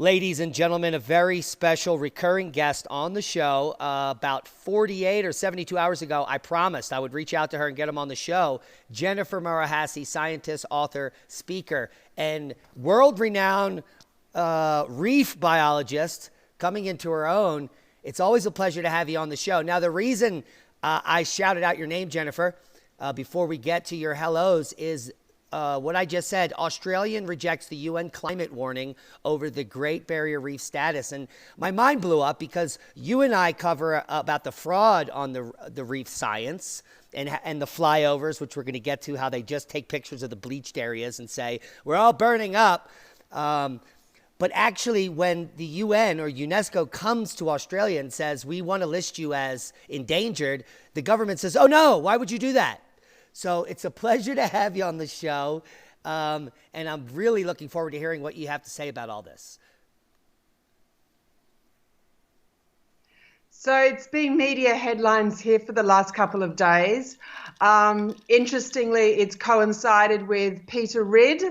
Ladies and gentlemen, a very special recurring guest on the show. About 48 or 72 hours ago, I promised I would reach out to her and get him on the show. Jennifer Marohasy, scientist, author, speaker, and world-renowned reef biologist coming into her own. It's always a pleasure to have you on the show. Now, the reason I shouted out your name, Jennifer, before we get to your hellos is what I just said. Australia rejects the UN climate warning over the Great Barrier Reef status. And my mind blew up because you and I cover about the fraud on the reef science and the flyovers, which we're going to get to, how they just take pictures of the bleached areas and say, we're all burning up. But actually, when the UN or UNESCO comes to Australia and says, we want to list you as endangered, the government says, oh no, why would you do that? So it's a pleasure to have you on the show, and I'm really looking forward to hearing what you have to say about all this. So it's been media headlines here for the last couple of days. Interestingly, it's coincided with Peter Ridd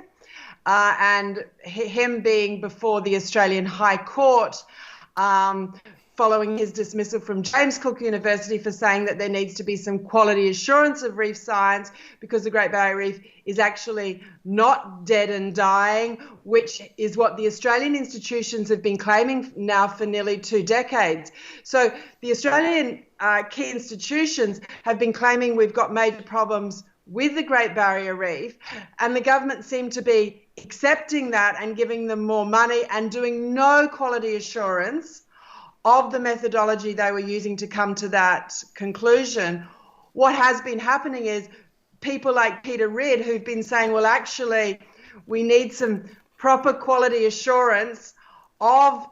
and him being before the Australian High Court following his dismissal from James Cook University for saying that there needs to be some quality assurance of reef science because the Great Barrier Reef is actually not dead and dying, which is what the Australian institutions have been claiming now for nearly 2 decades. So the Australian key institutions have been claiming we've got major problems with the Great Barrier Reef, and the government seemed to be accepting that and giving them more money and doing no quality assurance of the methodology they were using to come to that conclusion. What has been happening is people like Peter Ridd who've been saying, well, actually, we need some proper quality assurance of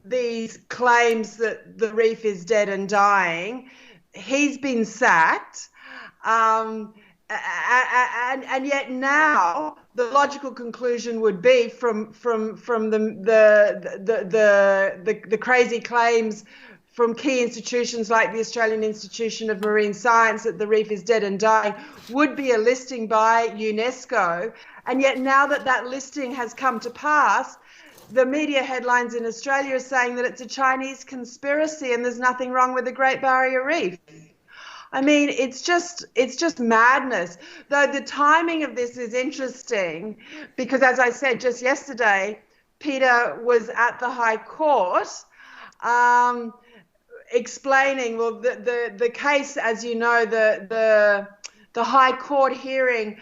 these claims that the reef is dead and dying. He's been sacked. And yet now the logical conclusion would be from the crazy claims from key institutions like the Australian Institution of Marine Science that the reef is dead and dying would be a listing by UNESCO. And yet now that that listing has come to pass, the media headlines in Australia are saying that it's a Chinese conspiracy and there's nothing wrong with the Great Barrier Reef. I mean, it's just madness. Though the timing of this is interesting because, as I said just yesterday, Peter was at the High Court explaining, well, the case, as you know, the High Court hearing,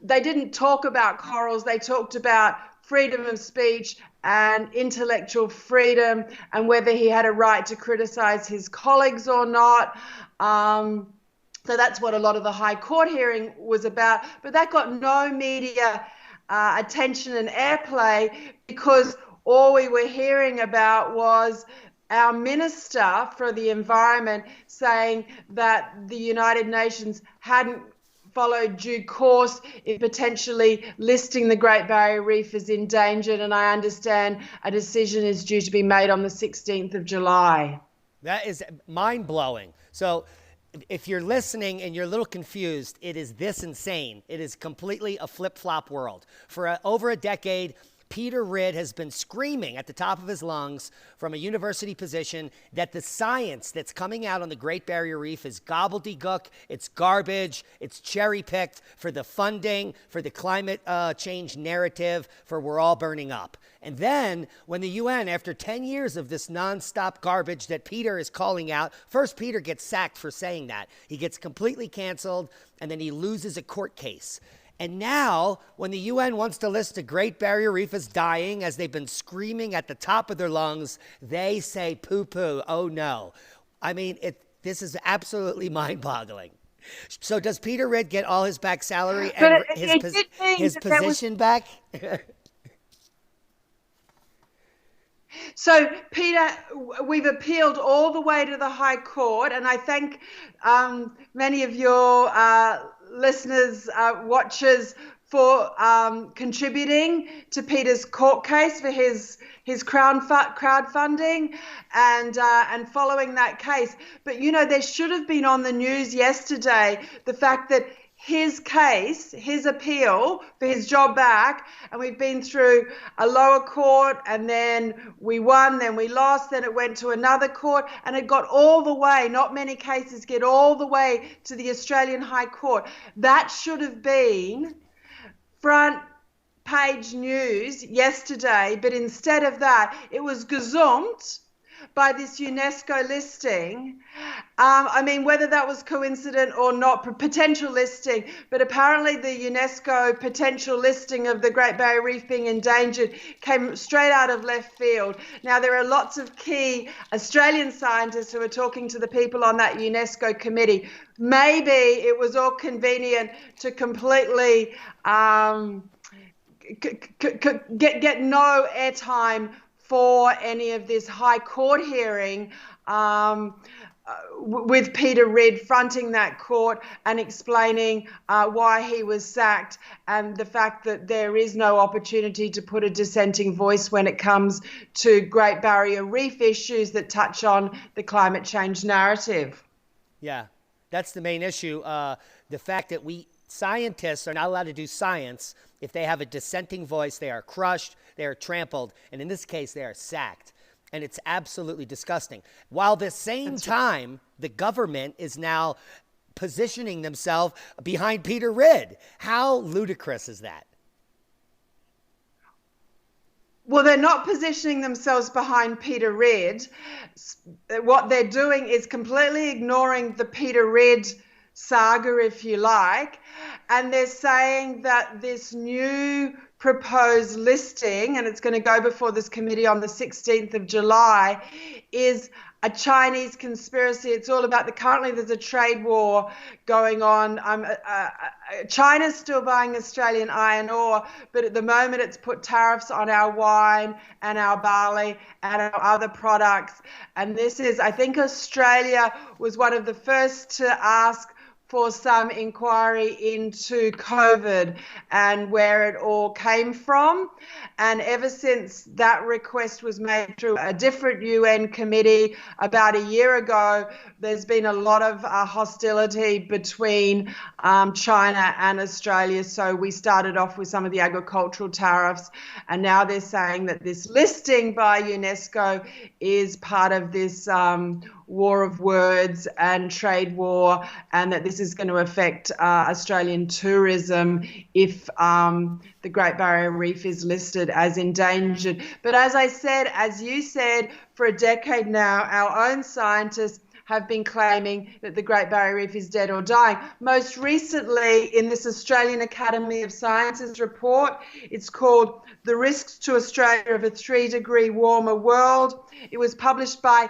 they didn't talk about corals. They talked about freedom of speech and intellectual freedom and whether he had a right to criticize his colleagues or not. So that's what a lot of the High Court hearing was about. But that got no media attention and airplay because all we were hearing about was our Minister for the Environment saying that the United Nations hadn't followed due course in potentially listing the Great Barrier Reef as endangered, and I understand a decision is due to be made on the 16th of July. That is mind-blowing. So if you're listening and you're a little confused, it is this insane. It is completely a flip-flop world. For over a decade, Peter Ridd has been screaming at the top of his lungs from a university position that the science that's coming out on the Great Barrier Reef is gobbledygook, it's garbage, it's cherry-picked for the funding, for the climate change narrative, for we're all burning up. And then when the UN, after 10 years of this nonstop garbage that Peter is calling out, first Peter gets sacked for saying that. He gets completely canceled, and then he loses a court case. And now, when the UN wants to list the Great Barrier Reef as dying, as they've been screaming at the top of their lungs, they say poo-poo, oh no. I mean, this is absolutely mind-boggling. So does Peter Ridd get all his back salary and his position back? So, Peter, we've appealed all the way to the High Court, and I thank many of your listeners, watchers, for contributing to Peter's court case for his crowdfunding and following that case. But, you know, there should have been on the news yesterday the fact that his case, his appeal for his job back, and we've been through a lower court, and then we won, then we lost, then it went to another court, and it got all the way, not many cases get all the way to the Australian High Court. That should have been front page news yesterday, but instead of that, it was gazumped by this UNESCO listing. I mean, whether that was coincident or not, potential listing, but apparently the UNESCO potential listing of the Great Barrier Reef being endangered came straight out of left field. Now, there are lots of key Australian scientists who are talking to the people on that UNESCO committee. Maybe it was all convenient to completely get no airtime for any of this high court hearing, with Peter Ridd fronting that court and explaining why he was sacked, and the fact that there is no opportunity to put a dissenting voice when it comes to Great Barrier Reef issues that touch on the climate change narrative. Yeah, that's the main issue. The fact that we scientists are not allowed to do science. If they have a dissenting voice, they are crushed, they are trampled, and in this case, they are sacked. And it's absolutely disgusting. While at the same time, the government is now positioning themselves behind Peter Ridd. How ludicrous is that? Well, they're not positioning themselves behind Peter Ridd. What they're doing is completely ignoring the Peter Ridd saga, if you like, and they're saying that this new proposed listing, and it's going to go before this committee on the 16th of July, is a Chinese conspiracy. It's all about currently there's a trade war going on. China's still buying Australian iron ore, but at the moment it's put tariffs on our wine and our barley and our other products. And this is, I think Australia was one of the first to ask for some inquiry into COVID and where it all came from. And ever since that request was made through a different UN committee about a year ago, there's been a lot of hostility between China and Australia. So we started off with some of the agricultural tariffs, and now they're saying that this listing by UNESCO is part of this war of words and trade war, and that this is going to affect Australian tourism if the Great Barrier Reef is listed as endangered. But as I said, as you said, for a decade now, our own scientists have been claiming that the Great Barrier Reef is dead or dying. Most recently, in this Australian Academy of Sciences report, it's called The Risks to Australia of a 3-Degree Warmer World. It was published by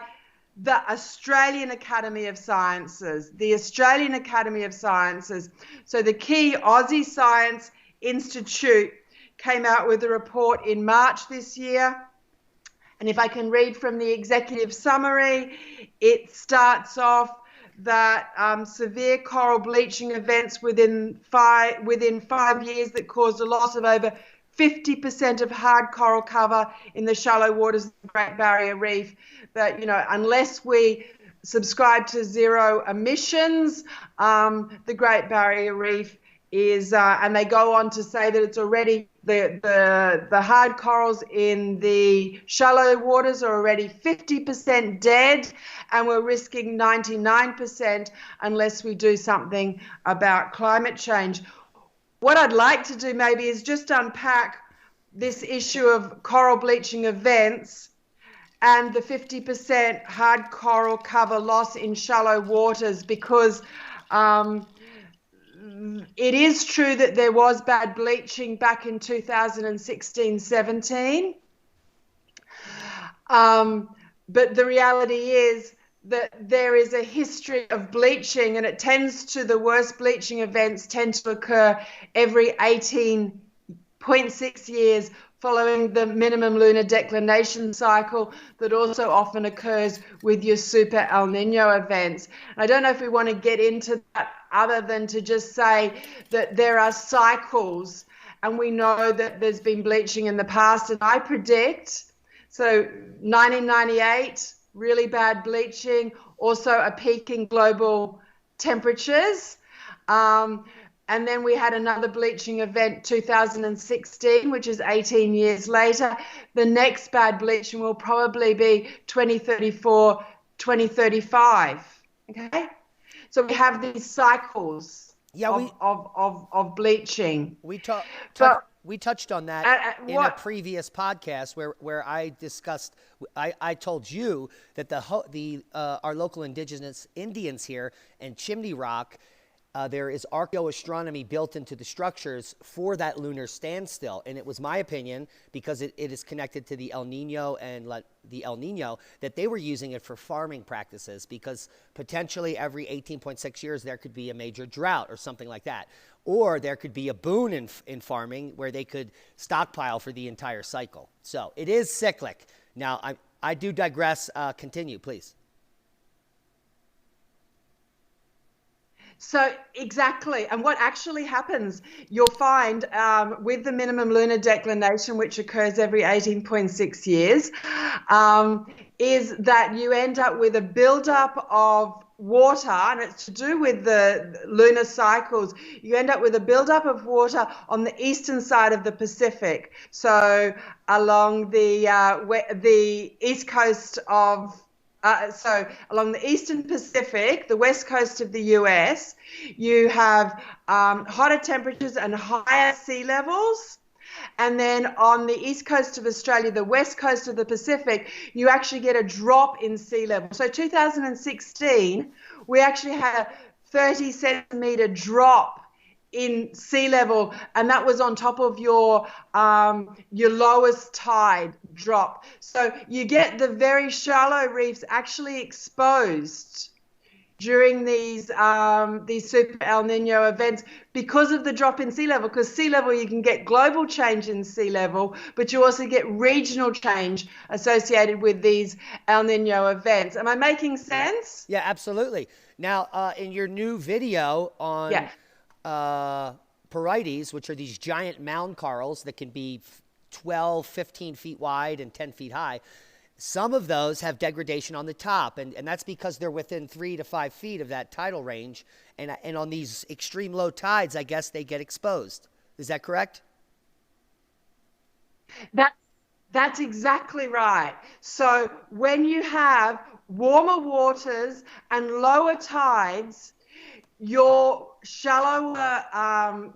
the Australian Academy of Sciences, the Australian Academy of Sciences. So the key Aussie Science Institute came out with a report in March this year. And if I can read from the executive summary, it starts off that severe coral bleaching events within 5 years that caused a loss of over 50% of hard coral cover in the shallow waters of the Great Barrier Reef, that, you know, unless we subscribe to zero emissions, the Great Barrier Reef is, and they go on to say that it's already, the hard corals in the shallow waters are already 50% dead, and we're risking 99% unless we do something about climate change. What I'd like to do maybe is just unpack this issue of coral bleaching events and the 50% hard coral cover loss in shallow waters, because it is true that there was bad bleaching back in 2016-17. But the reality is that there is a history of bleaching, and it tends to, the worst bleaching events tend to occur every 18.6 years following the minimum lunar declination cycle, that also often occurs with your super El Nino events. I don't know if we want to get into that other than to just say that there are cycles, and we know that there's been bleaching in the past, and I predict, so 1998, really bad bleaching, also a peak in global temperatures. And And then we had another bleaching event 2016, which is 18 years later. The next bad bleaching will probably be 2034, 2035. Okay? So we have these cycles of bleaching. We touched on that in a previous podcast where I discussed. I told you that our local indigenous Indians here in Chimney Rock, there is archaeoastronomy built into the structures for that lunar standstill, and it was my opinion, because it is connected to the El Nino that they were using it for farming practices, because potentially every 18.6 years there could be a major drought or something like that. Or there could be a boon in farming where they could stockpile for the entire cycle. So it is cyclic. Now, I do digress. Continue, please. So exactly. And what actually happens, you'll find with the minimum lunar declination, which occurs every 18.6 years, is that you end up with a buildup of water, and it's to do with the lunar cycles. You end up with a buildup of water on the eastern side of the Pacific. So along the east coast of along the eastern Pacific, the west coast of the US, you have hotter temperatures and higher sea levels. And then on the east coast of Australia, the west coast of the Pacific, you actually get a drop in sea level. So 2016, we actually had a 30 centimetre drop in sea level, and that was on top of your lowest tide drop. So you get the very shallow reefs actually exposed during these super El Nino events because of the drop in sea level. Because sea level, you can get global change in sea level, but you also get regional change associated with these El Nino events. Am I making sense? Yeah, absolutely. Now, in your new video on Porites, which are these giant mound corals that can be 12, 15 feet wide and 10 feet high, some of those have degradation on the top, and that's because they're within 3 to 5 feet of that tidal range, and on these extreme low tides, I guess they get exposed. Is that correct? That's exactly right. So when you have warmer waters and lower tides, your shallower,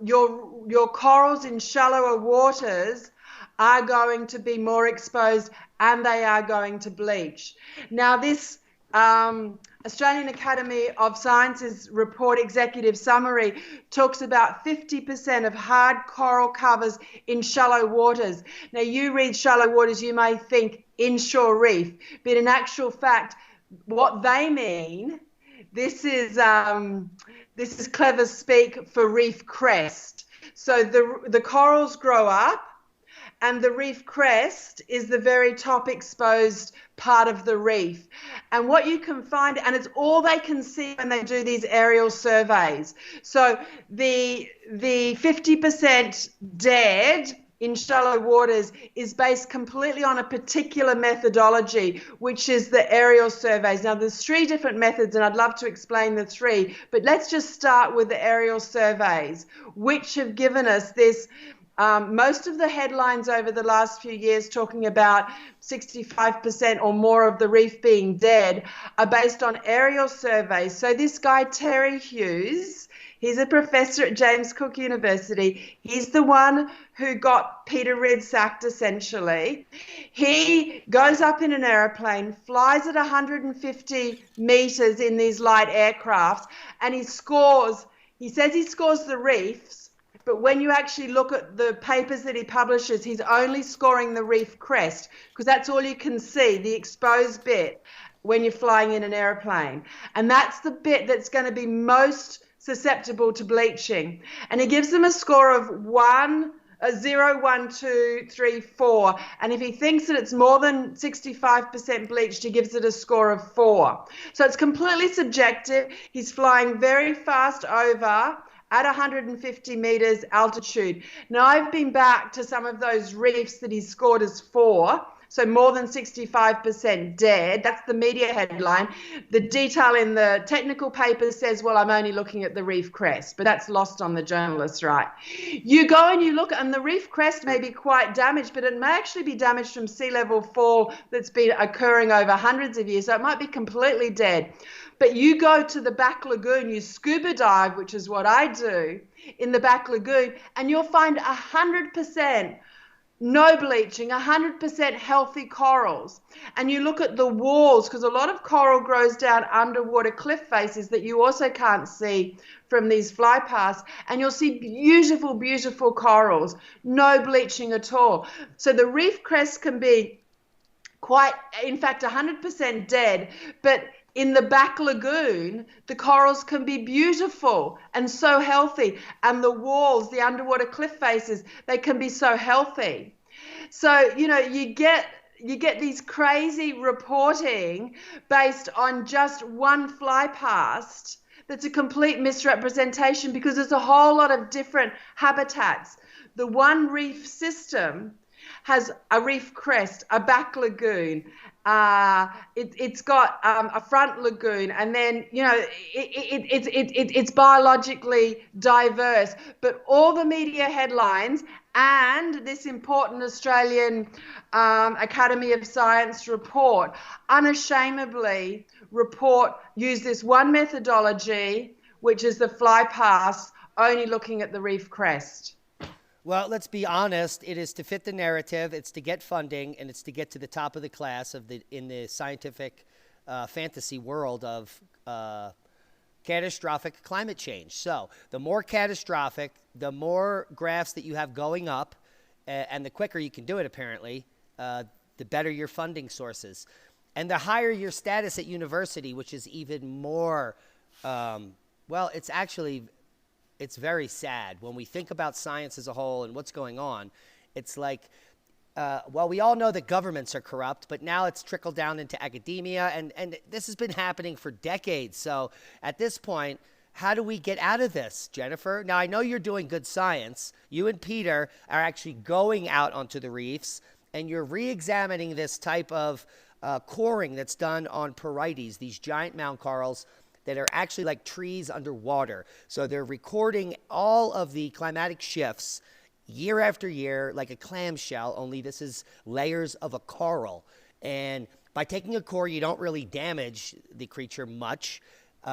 your corals in shallower waters are going to be more exposed, and they are going to bleach. Now, this Australian Academy of Sciences report executive summary talks about 50% of hard coral covers in shallow waters. Now, you read shallow waters, you may think inshore reef, but in actual fact, what they mean, this is clever speak for reef crest. So the corals grow up, and the reef crest is the very top exposed part of the reef. And what you can find, and it's all they can see when they do these aerial surveys. So the 50% dead in shallow waters is based completely on a particular methodology, which is the aerial surveys. Now, there's 3 different methods, and I'd love to explain the 3, but let's just start with the aerial surveys, which have given us this. Most of the headlines over the last few years talking about 65% or more of the reef being dead are based on aerial surveys. So this guy, Terry Hughes, he's a professor at James Cook University. He's the one who got Peter Ridd sacked, essentially. He goes up in an aeroplane, flies at 150 meters in these light aircrafts, and he says he scores the reefs. But when you actually look at the papers that he publishes, he's only scoring the reef crest, because that's all you can see, the exposed bit when you're flying in an aeroplane. And that's the bit that's going to be most susceptible to bleaching. And he gives them a score of 0, 1, 2, 3, 4. And if he thinks that it's more than 65% bleached, he gives it a score of 4. So it's completely subjective. He's flying very fast over at 150 meters altitude. Now, I've been back to some of those reefs that he scored as 4, So more than 65% dead. That's the media headline. The detail in the technical paper says, well, I'm only looking at the reef crest, but that's lost on the journalists, right? You go and you look, and the reef crest may be quite damaged, but it may actually be damaged from sea level fall that's been occurring over hundreds of years. So it might be completely dead. But you go to the back lagoon, you scuba dive, which is what I do, in the back lagoon, and you'll find 100% no bleaching, 100% healthy corals. And you look at the walls, because a lot of coral grows down underwater cliff faces that you also can't see from these fly paths, and you'll see beautiful, beautiful corals, no bleaching at all. So the reef crest can be quite, in fact, 100% dead, but in the back lagoon, the corals can be beautiful and so healthy. And the walls, the underwater cliff faces, they can be so healthy. So, you know, you get these crazy reporting based on just one fly past that's a complete misrepresentation, because there's a whole lot of different habitats. The one reef system has a reef crest, a back lagoon, it's got a front lagoon, and then, you know, it's biologically diverse. But all the media headlines and this important Australian Academy of Science report unashamedly use this one methodology, which is the fly pass, only looking at the reef crest. Well, let's be honest. It is to fit the narrative. It's to get funding, and it's to get to the top of the class in the scientific fantasy world of catastrophic climate change. So the more catastrophic, the more graphs that you have going up, and the quicker you can do it, apparently, the better your funding sources. And the higher your status at university, which is even more, well, it's very sad. When we think about science as a whole and what's going on, it's like, well, we all know that governments are corrupt, but now it's trickled down into academia, and this has been happening for decades. So at this point, how do we get out of this, Jennifer? Now, I know you're doing good science. You and Peter are actually going out onto the reefs, and you're re-examining this type of coring that's done on Porites, these giant mound corals that are actually like trees underwater. So they're recording all of the climatic shifts year after year, like a clamshell, only this is layers of a coral. And by taking a core, you don't really damage the creature much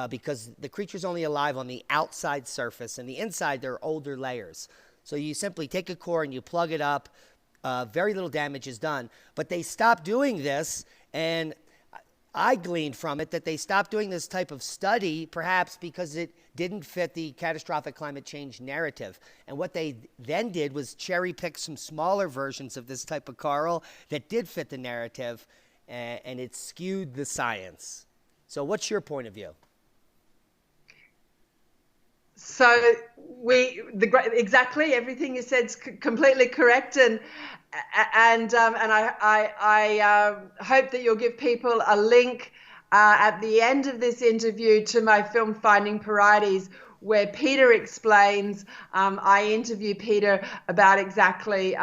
because the creature's only alive on the outside surface, and the inside, there are older layers. So you simply take a core and you plug it up. Very little damage is done. But they stopped doing this, and I gleaned from it that they stopped doing this type of study, perhaps because it didn't fit the catastrophic climate change narrative. And what they then did was cherry pick some smaller versions of this type of coral that did fit the narrative, and it skewed the science. So what's your point of view? So exactly everything you said is completely correct, and I hope that you'll give people a link at the end of this interview to my film Finding Porites, where Peter explains. I interview Peter about exactly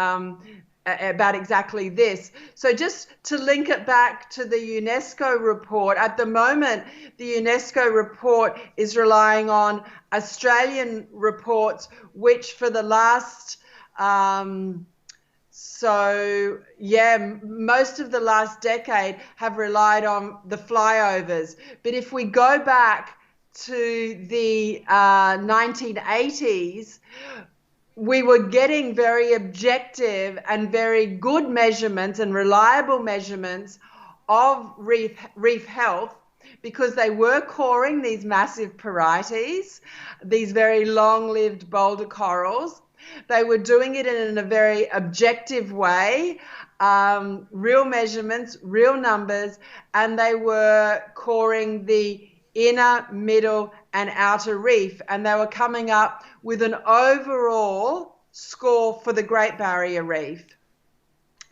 this. So just to link it back to the UNESCO report, at the moment, the UNESCO report is relying on Australian reports, which for the last, most of the last decade have relied on the flyovers. But if we go back to the 1980s, we were getting very objective and very good measurements and reliable measurements of reef health, because they were coring these massive Porites, these very long-lived boulder corals. They were doing it in a very objective way, real measurements, real numbers, and they were coring the inner, middle, and outer reef, and they were coming up with an overall score for the Great Barrier Reef.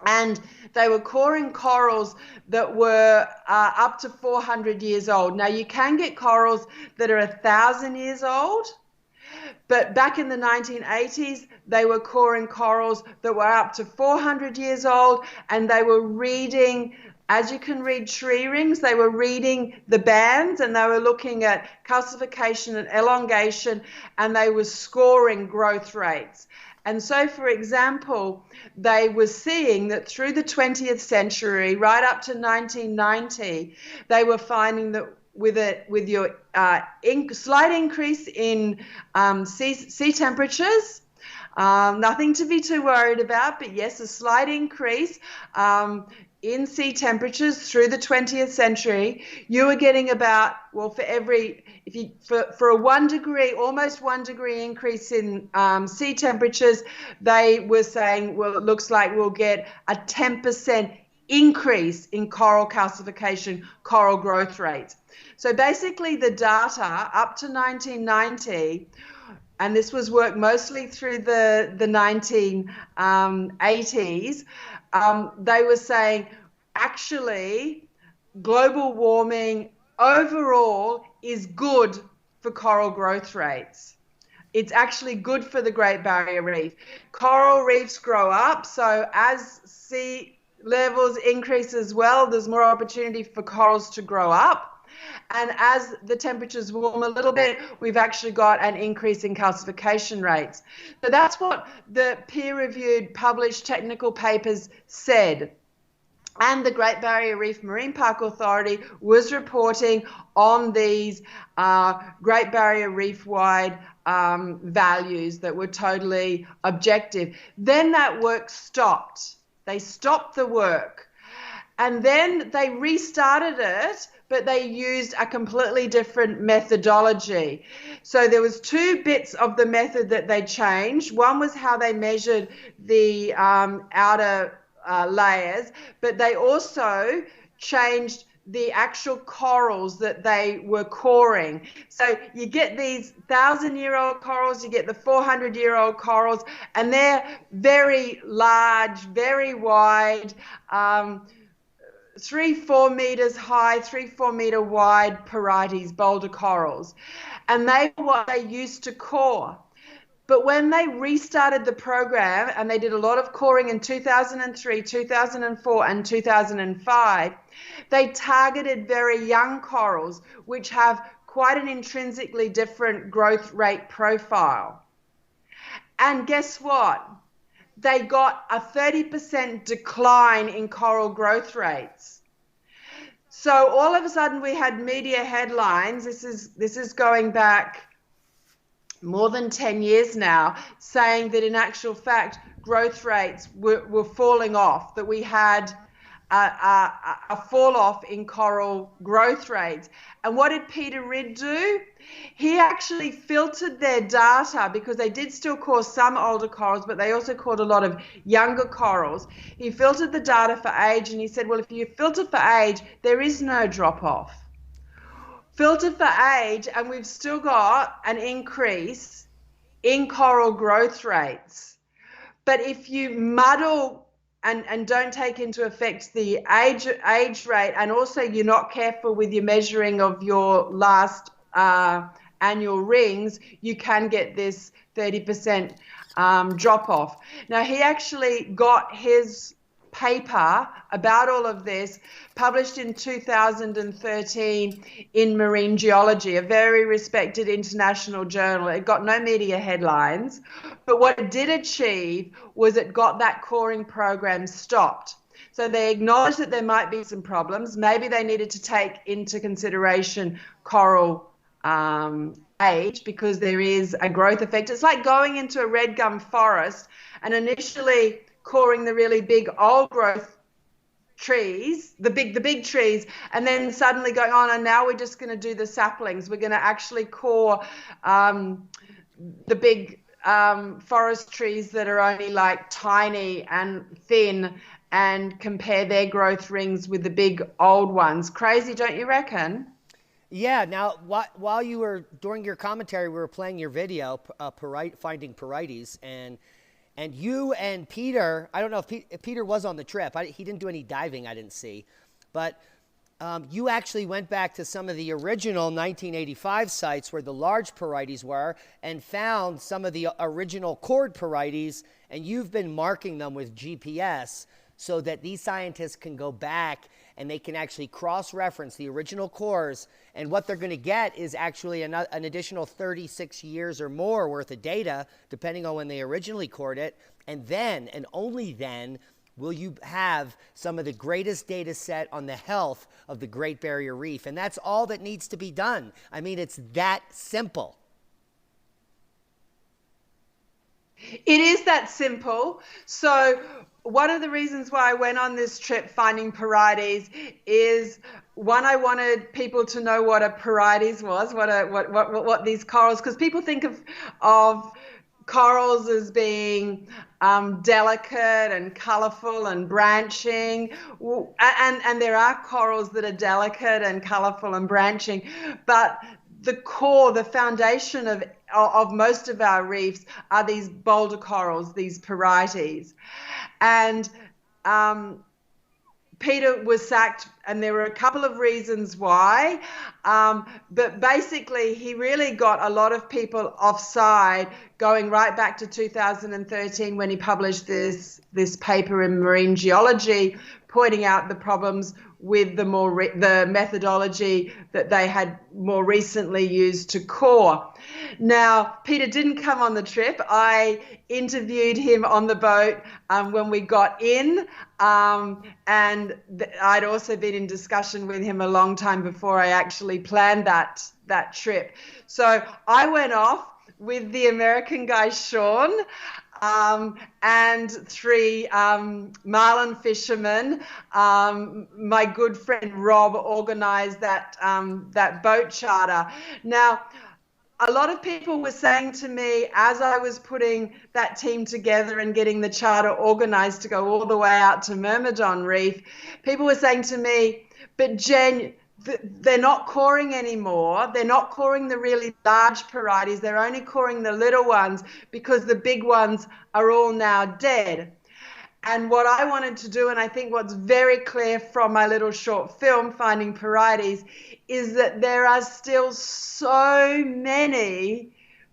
And they were coring corals that were up to 400 years old. Now, you can get corals that are 1,000 years old, But back in the 1980s, they were coring corals that were up to 400 years old, and they were reading, as you can read tree rings, they were reading the bands, and they were looking at calcification and elongation, and they were scoring growth rates. And so, for example, they were seeing that through the 20th century, right up to 1990, they were finding that with your slight increase in sea temperatures, nothing to be too worried about, but yes, a slight increase in sea temperatures through the 20th century, you were getting about, well, for a 1 degree, almost 1 degree increase in sea temperatures, they were saying, well, it looks like we'll get a 10% increase in coral calcification, coral growth rates. So basically the data up to 1990, and this was worked mostly through the 1980s, they were saying actually global warming overall is good for coral growth rates. It's actually good for the Great Barrier Reef. Coral reefs grow up, so as sea levels increase as well, there's more opportunity for corals to grow up. And as the temperatures warm a little bit, we've actually got an increase in calcification rates. So that's what the peer-reviewed published technical papers said. And the Great Barrier Reef Marine Park Authority was reporting on these Great Barrier Reef-wide values that were totally objective. Then that work stopped. They stopped the work. And then they restarted it, but they used a completely different methodology. So there was two bits of the method that they changed. One was how they measured the outer layers, but they also changed the actual corals that they were coring. So you get these 1,000-year-old corals, you get the 400-year-old corals, and they're very large, very wide, 3-4 meters high, 3-4 meter wide Porites, boulder corals. And they were what they used to core. But when they restarted the program, and they did a lot of coring in 2003, 2004, and 2005, they targeted very young corals, which have quite an intrinsically different growth rate profile. And guess what? They got a 30% decline in coral growth rates. So all of a sudden we had media headlines, this is going back more than 10 years now, saying that in actual fact growth rates were falling off, that we had a fall off in coral growth rates. And what did Peter Ridd do? He actually filtered their data, because they did still core some older corals, but they also cored a lot of younger corals. He filtered the data for age, and he said, well, if you filter for age, there is no drop off. Filter for age, and we've still got an increase in coral growth rates. But if you muddle and don't take into effect the age rate, and also you're not careful with your measuring of your last annual rings, you can get this 30% drop off. Now, he actually got his paper about all of this published in 2013 in Marine Geology, a very respected international journal. It got no media headlines, but what it did achieve was it got that coring program stopped. So they acknowledged that there might be some problems. Maybe they needed to take into consideration coral age, because there is a growth effect. It's like going into a red gum forest and initially coring the really big old growth trees, the big trees, and then suddenly going on, and now we're just going to do the saplings. We're going to actually core the big forest trees that are only like tiny and thin, and compare their growth rings with the big old ones. Crazy, don't you reckon? Yeah. Now, while you were, during your commentary, we were playing your video, finding Porites, and you and Peter, I don't know if Peter was on the trip. He didn't do any diving, I didn't see. But You actually went back to some of the original 1985 sites where the large Porites were and found some of the original cored Porites, and you've been marking them with GPS so that these scientists can go back and they can actually cross-reference the original cores, and what they're going to get is actually an additional 36 years or more worth of data, depending on when they originally cored it, and then, and only then, will you have some of the greatest data set on the health of the Great Barrier Reef. And that's all that needs to be done. I mean, it's that simple. It is that simple. So one of the reasons why I went on this trip finding Porites is, one, I wanted people to know what a Porites was, what these corals, because people think of corals as being delicate and colorful and branching, and there are corals that are delicate and colorful and branching, but the core, the foundation of most of our reefs are these boulder corals, these Porites. And Peter was sacked, and there were a couple of reasons why, but basically he really got a lot of people offside, going right back to 2013 when he published this paper in Marine Geology, pointing out the problems with the methodology that they had more recently used to core. Now, Peter didn't come on the trip. I interviewed him on the boat when we got in, and I'd also been in discussion with him a long time before I actually planned that trip. So I went off with the American guy, Sean, and 3 marlin fishermen. My good friend Rob organized that boat charter. Now, a lot of people were saying to me, as I was putting that team together and getting the charter organized to go all the way out to Myrmidon Reef, people were saying to me, but Jen, they're not coring anymore. They're not coring the really large Porites. They're only coring the little ones because the big ones are all now dead. And what I wanted to do, and I think what's very clear from my little short film, Finding Porites, is that there are still so many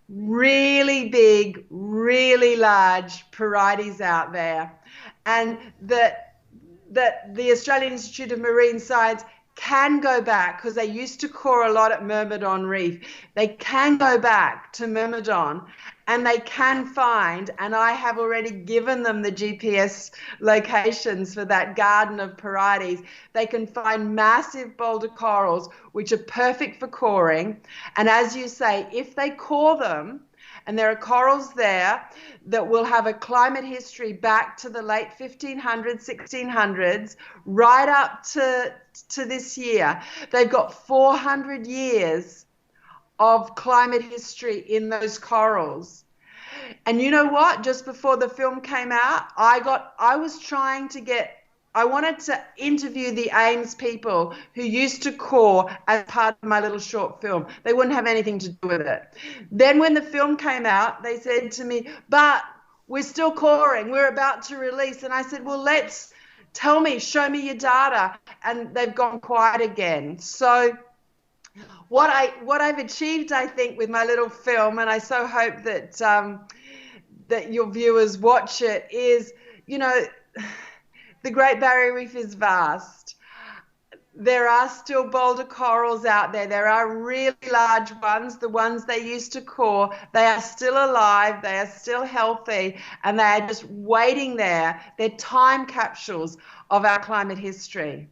really big, really large Porites out there. And that the Australian Institute of Marine Science can go back, because they used to core a lot at Myrmidon Reef. They can go back to Myrmidon and they can find, and I have already given them the GPS locations for that garden of Porites. They can find massive boulder corals, which are perfect for coring. And as you say, if they core them, and there are corals there that will have a climate history back to the late 1500s, 1600s, right up to this year. They've got 400 years of climate history in those corals. And you know what? Just before the film came out, I wanted to interview the Ames people who used to core as part of my little short film. They wouldn't have anything to do with it. Then when the film came out, they said to me, but we're still coring. We're about to release. And I said, well, show me your data. And they've gone quiet again. So what I've achieved, I think, with my little film, and I so hope that that your viewers watch it, is, the Great Barrier Reef is vast. There are still boulder corals out there. There are really large ones, the ones they used to core. They are still alive. They are still healthy, and they are just waiting there. They're time capsules of our climate history.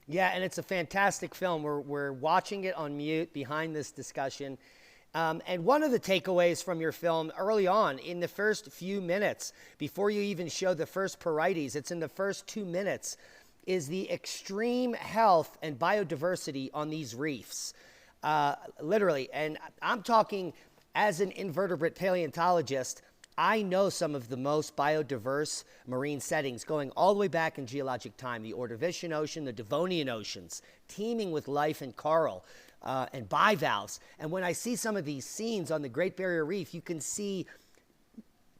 Yeah, and it's a fantastic film. We're watching it on mute behind this discussion. And one of the takeaways from your film early on, in the first few minutes, before you even show the first Porites, it's in the first 2 minutes, is the extreme health and biodiversity on these reefs. Literally, and I'm talking as an invertebrate paleontologist, I know some of the most biodiverse marine settings going all the way back in geologic time, the Ordovician Ocean, the Devonian Oceans, teeming with life and coral. And bivalves. And when I see some of these scenes on the Great Barrier Reef, you can see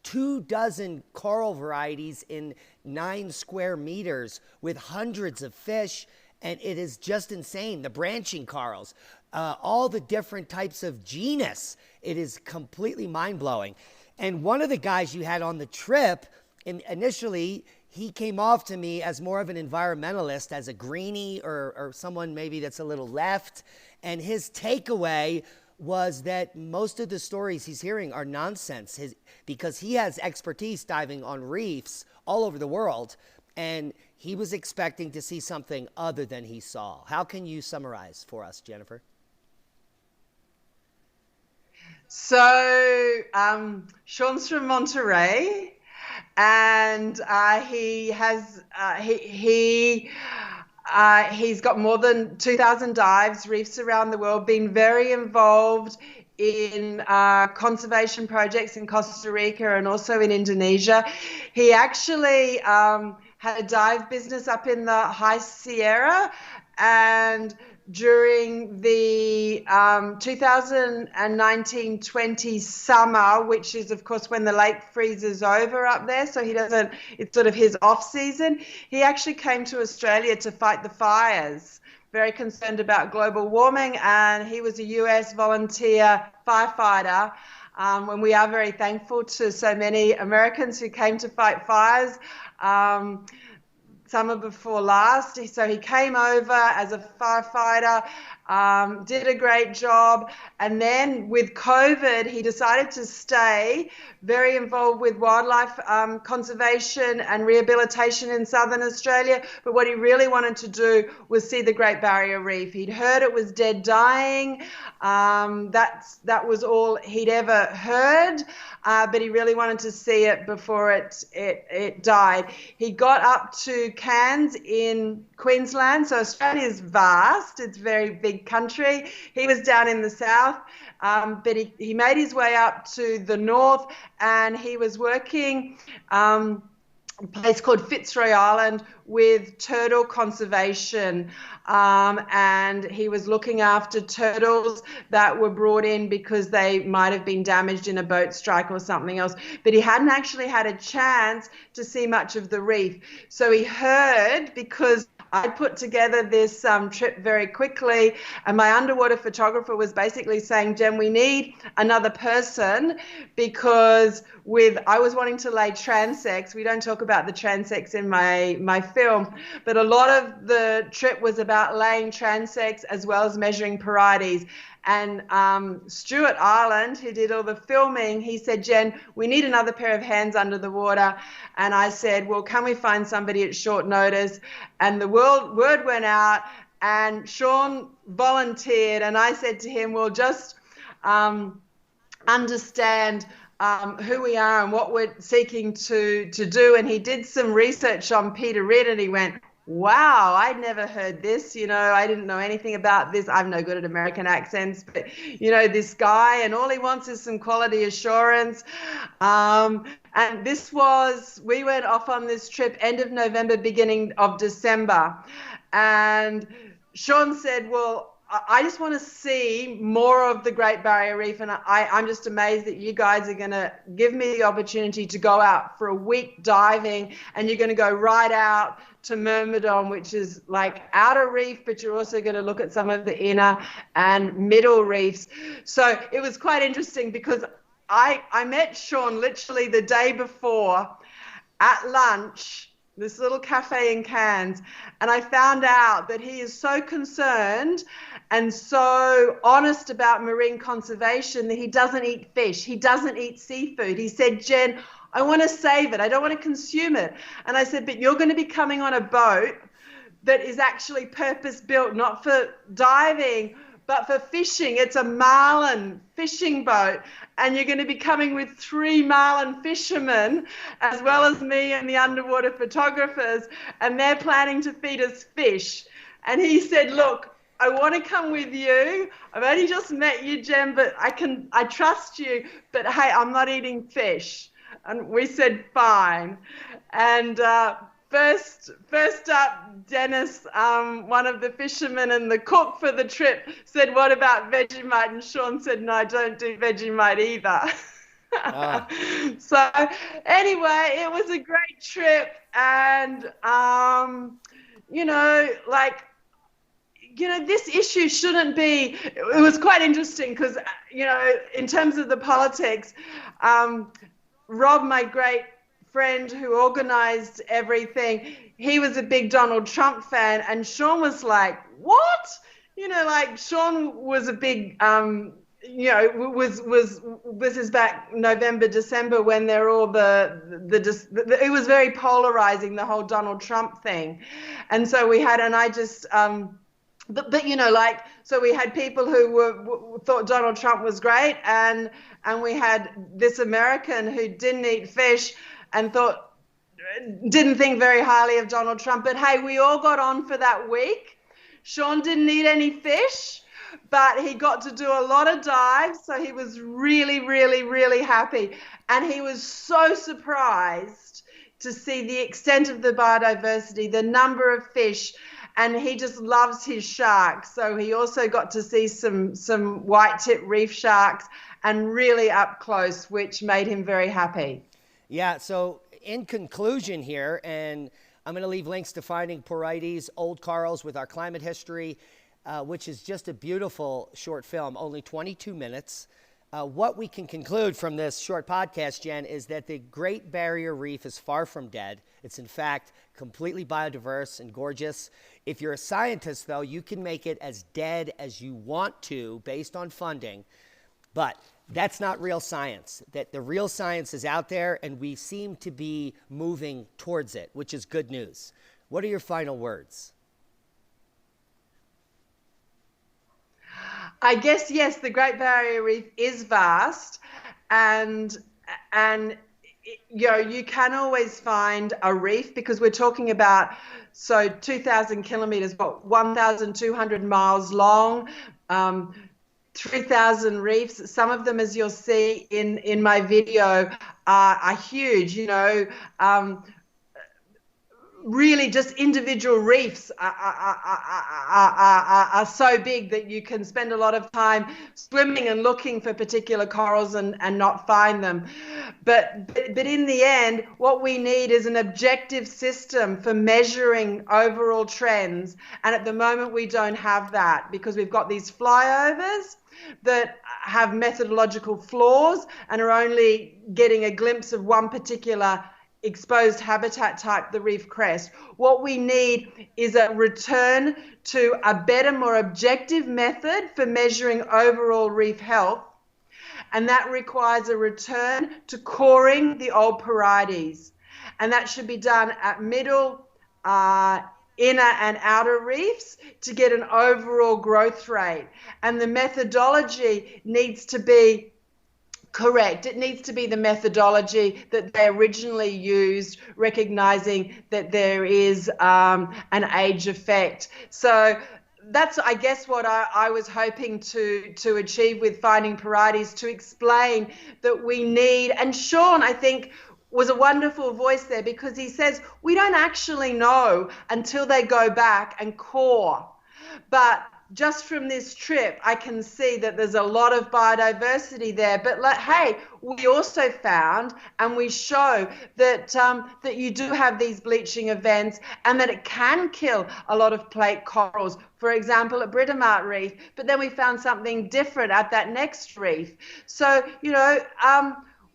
24 coral varieties in 9 square meters with hundreds of fish And it is just insane. The branching corals, all the different types of genus. It is completely mind-blowing. And one of the guys you had on the trip, initially, he came off to me as more of an environmentalist, as a greenie or someone maybe that's a little left. And his takeaway was that most of the stories he's hearing are nonsense because he has expertise diving on reefs all over the world. And he was expecting to see something other than he saw. How can you summarize for us, Jennifer? So Sean's from Monterey, and he's got more than 2,000 dives, reefs around the world, been very involved in conservation projects in Costa Rica and also in Indonesia. He actually had a dive business up in the High Sierra, and during the 2019-20 summer, which is of course when the lake freezes over up there, so it's sort of his off season, he actually came to Australia to fight the fires, very concerned about global warming, and he was a US volunteer firefighter. When we are very thankful to so many Americans who came to fight fires. Summer before last. So he came over as a firefighter, did a great job. And then with COVID, he decided to stay, very involved with wildlife conservation and rehabilitation in Southern Australia. But what he really wanted to do was see the Great Barrier Reef. He'd heard it was dead dying. That was all he'd ever heard. But he really wanted to see it before it died. He got up to Cairns in Queensland. So Australia is vast. It's a very big country. He was down in the south, but he made his way up to the north, and he was working a place called Fitzroy Island with turtle conservation, and he was looking after turtles that were brought in because they might have been damaged in a boat strike or something else, but he hadn't actually had a chance to see much of the reef. So he heard, because I put together this trip very quickly, and my underwater photographer was basically saying, Jen, we need another person, because I was wanting to lay transects. We don't talk about the transects in my film, but a lot of the trip was about laying transects as well as measuring Porites. And Stuart Ireland, who did all the filming, he said, Jen, we need another pair of hands under the water. And I said, well, can we find somebody at short notice? And the word went out, and Sean volunteered. And I said to him, well, just understand who we are and what we're seeking to do. And he did some research on Peter Ridd, and he went, wow, I'd never heard this. I didn't know anything about this. I'm no good at American accents, but this guy, and all he wants is some quality assurance. And we went off on this trip end of November, beginning of December. And Sean said, well, I just want to see more of the Great Barrier Reef, and I'm just amazed that you guys are going to give me the opportunity to go out for a week diving, and you're going to go right out to Myrmidon, which is like outer reef, but you're also going to look at some of the inner and middle reefs. So it was quite interesting, because I met Sean literally the day before at lunch, this little cafe in Cairns, and I found out that he is so concerned and so honest about marine conservation that he doesn't eat fish. He doesn't eat seafood. He said, Jen, I want to save it. I don't want to consume it. And I said, but you're going to be coming on a boat that is actually purpose-built, not for diving, but for fishing. It's a marlin fishing boat, and you're going to be coming with 3 marlin fishermen, as well as me and the underwater photographers, and they're planning to feed us fish. And he said, look, I want to come with you. I've only just met you, Jen, but I trust you, but hey, I'm not eating fish. And we said, fine. And First up, Dennis, one of the fishermen and the cook for the trip, said, what about Vegemite? And Sean said, no, I don't do Vegemite either. So anyway, it was a great trip. And, this issue shouldn't be, it was quite interesting because, in terms of the politics, Rob, my great friend who organized everything, he was a big Donald Trump fan, and Sean was like, what? Sean was a big, this is back November, December, when they're all it was very polarizing, the whole Donald Trump thing. And so we had, and I just, so we had people who thought Donald Trump was great, and we had this American who didn't eat fish and didn't think very highly of Donald Trump. But hey, we all got on for that week. Sean didn't eat any fish, but he got to do a lot of dives, so he was really, really, really happy. And he was so surprised to see the extent of the biodiversity, the number of fish, and he just loves his sharks. So he also got to see some white-tip reef sharks, and really up close, which made him very happy. Yeah, so in conclusion here, and I'm going to leave links to Finding Porites, Old Corals with Our Climate History, which is just a beautiful short film, only 22 minutes. What we can conclude from this short podcast, Jen, is that the Great Barrier Reef is far from dead. It's, in fact, completely biodiverse and gorgeous. If you're a scientist, though, you can make it as dead as you want to based on funding. But that's not real science. That the real science is out there, and we seem to be moving towards it, which is good news. What are your final words? I guess, yes, the Great Barrier Reef is vast, and you can always find a reef, because we're talking about 2,000 kilometers, 1,200 miles long, 3,000 reefs. Some of them, as you'll see in my video, are huge. Really, just individual reefs are so big that you can spend a lot of time swimming and looking for particular corals and not find them. But in the end, what we need is an objective system for measuring overall trends. And at the moment, we don't have that, because we've got these flyovers that have methodological flaws and are only getting a glimpse of one particular exposed habitat type, the reef crest. What we need is a return to a better, more objective method for measuring overall reef health, and that requires a return to coring the old Porites, and that should be done at middle, inner and outer reefs to get an overall growth rate. And the methodology needs to be correct. It needs to be the methodology that they originally used, recognizing that there is an age effect. So that's, I guess, what I was hoping to achieve with Finding Porites, to explain that we need, and Sean, I think, was a wonderful voice there, because he says we don't actually know until they go back and core. But just from this trip, I can see that there's a lot of biodiversity there. But hey, we also found, and we show that that you do have these bleaching events, and that it can kill a lot of plate corals, for example, at Britomart Reef. But then we found something different at that next reef. So,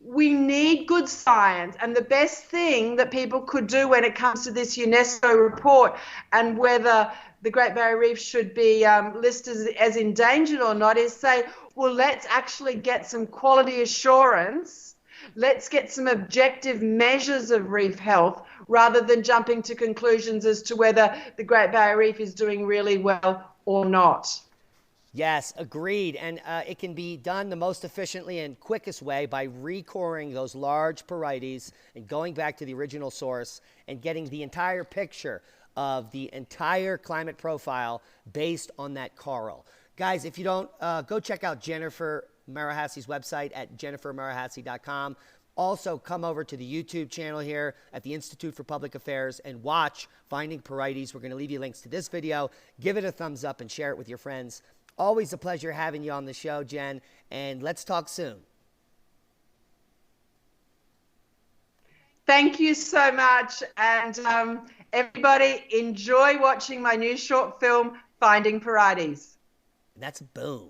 we need good science, and the best thing that people could do when it comes to this UNESCO report and whether the Great Barrier Reef should be listed as endangered or not is say, well, let's actually get some quality assurance. Let's get some objective measures of reef health, rather than jumping to conclusions as to whether the Great Barrier Reef is doing really well or not. Yes, agreed. And it can be done the most efficiently and quickest way by recoring those large Porites and going back to the original source and getting the entire picture of the entire climate profile based on that coral. Guys, if you don't, go check out Jennifer Marohasy's website at jennifermarohasy.com. Also, come over to the YouTube channel here at the Institute for Public Affairs and watch Finding Porites. We're going to leave you links to this video. Give it a thumbs up and share it with your friends. Always a pleasure having you on the show, Jen, and let's talk soon. Thank you so much, and everybody enjoy watching my new short film, Finding Porites. That's boom.